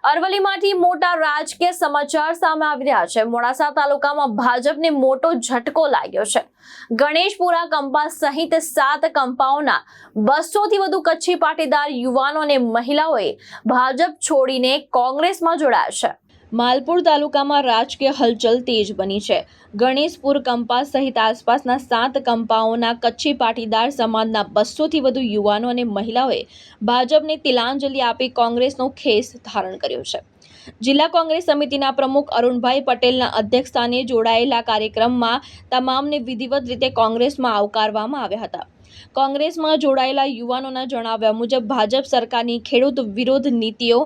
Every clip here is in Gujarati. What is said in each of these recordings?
અરવલ્લીમાંથી મોટા રાજકીય સમાચાર સામે આવી રહ્યા છે। મોડાસા તાલુકામાં ભાજપને મોટો ઝટકો લાગ્યો છે। ગણેશપુરા કંપા સહિત 7 કંપાઓના 200 થી વધુ કચ્છી પાટીદાર યુવાનો અને મહિલાઓએ ભાજપ છોડીને કોંગ્રેસમાં જોડાયા છે। માલપુર તાલુકામાં રાજકીય હલચલ તેજ બની છે। ગણેશપુર કંપા સહિત આસપાસના 7 કંપાઓના કચ્છી પાટીદાર સમાજના 200 થી વધુ યુવાનો અને મહિલાઓએ ભાજપને તિલાંજલિ આપી કોંગ્રેસનો ખેસ ધારણ કર્યો છે। જિલ્લા કોંગ્રેસ સમિતિના પ્રમુખ અરુણભાઈ પટેલના અધ્યક્ષસ્થાને જોડાયેલા કાર્યક્રમમાં તમામને વિધિવત રીતે કોંગ્રેસમાં આવકારવામાં આવ્યા હતા। કોંગ્રેસમાં જોડાયેલા યુવાનોના જણાવ્યા મુજબ ભાજપ સરકારની ખેડૂત વિરોધ નીતિઓ,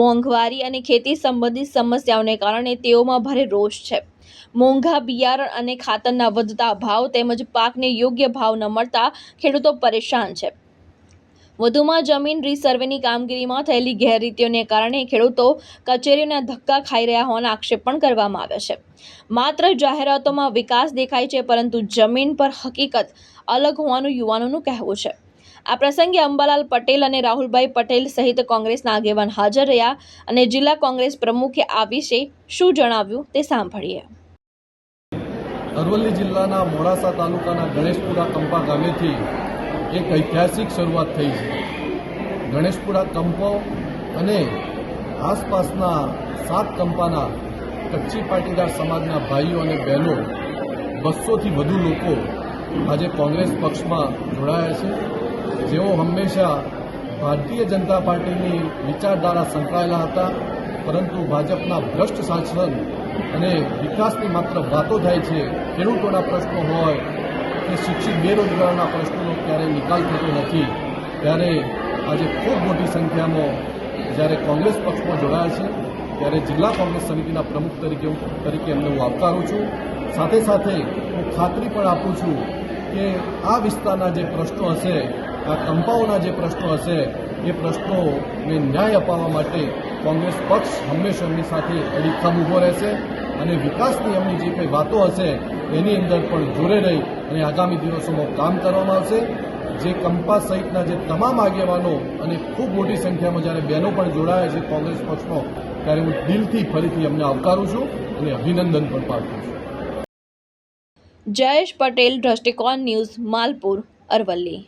મોંઘવારી અને ખેતી સંબંધિત સમસ્યાઓને કારણે તેઓમાં ભારે રોષ છે। મોંઘા બિયારણ અને ખાતરના વધતા ભાવ તેમજ પાકને યોગ્ય ભાવ ન મળતા ખેડૂતો પરેશાન છે। વધુમાં જમીન રીસર્વેની કામગીરીમાં થયેલી ગેરરીતિઓને કારણે ખેડૂતો કચેરીઓના ધક્કા ખાઈ રહ્યા હોવાના આક્ષેપ પણ કરવામાં આવ્યા છે। માત્ર જાહેરાતોમાં વિકાસ દેખાય છે, પરંતુ જમીન પર હકીકત અલગ હોવાનું યુવાનોનું કહેવું છે। આ પ્રસંગે અંબાલાલ પટેલ અને રાહુલભાઈ પટેલ સહિત કોંગ્રેસના આગેવાન હાજર રહ્યા અને જિલ્લા કોંગ્રેસ પ્રમુખે આ વિશે શું જણાવ્યું તે સાંભળીએ। અરવલ્લી જિલ્લાના મોડાસા તાલુકાના ગણેશપુરા કંપા ગામેથી એક ઐતિહાસિક શરૂઆત થઈ છે। ગણેશપુરા કંપો અને આસપાસના 7 કંપાના કચ્છી પાટીદાર સમાજના ભાઈઓ અને બહેનો 200થી વધુ લોકો આજે કોંગ્રેસ પક્ષમાં જોડાયા છે। જેઓ હંમેશા ભારતીય જનતા પાર્ટીની વિચારધારા સંકળાયેલા હતા, પરંતુ ભાજપના ભ્રષ્ટ શાસન અને વિકાસની માત્ર વાતો થાય છે। ખેડૂતોના પ્રશ્નો હોય કે શિક્ષિત બેરોજગારોના પ્રશ્નોનો ક્યારેય નિકાલ થતો નથી। ત્યારે આજે ખૂબ મોટી સંખ્યામાં જ્યારે કોંગ્રેસ પક્ષમાં જોડાયા છે, ત્યારે જિલ્લા કોંગ્રેસ સમિતિના પ્રમુખ તરીકે એમને હું આવકારું છું। સાથે સાથે હું ખાતરી પણ આપું છું કે આ વિસ્તારના જે પ્રશ્નો હશે, આ કંપાઓના જે પ્રશ્નો હશે, એ પ્રશ્નોને ન્યાય અપાવવા માટે કોંગ્રેસ પક્ષ હંમેશા એમની સાથે અડીખમ ઊભો રહેશે અને વિકાસની એમની જે કંઈ વાતો હશે એની અંદર પણ જોડે રહી અને આગામી દિવસોમાં કામ કરવામાં આવશે। જે કંપા સહિતના જે તમામ આગેવાનો અને ખૂબ મોટી સંખ્યામાં જ્યારે બહેનો પણ જોડાયા છે કોંગ્રેસ પક્ષમાં, ત્યારે હું દિલથી ફરીથી એમને આવકારું છું અને અભિનંદન પણ પાઠવું છું। જયેશ પટેલ, દ્રષ્ટિકોણ ન્યૂઝ, માલપુર, અરવલ્લી।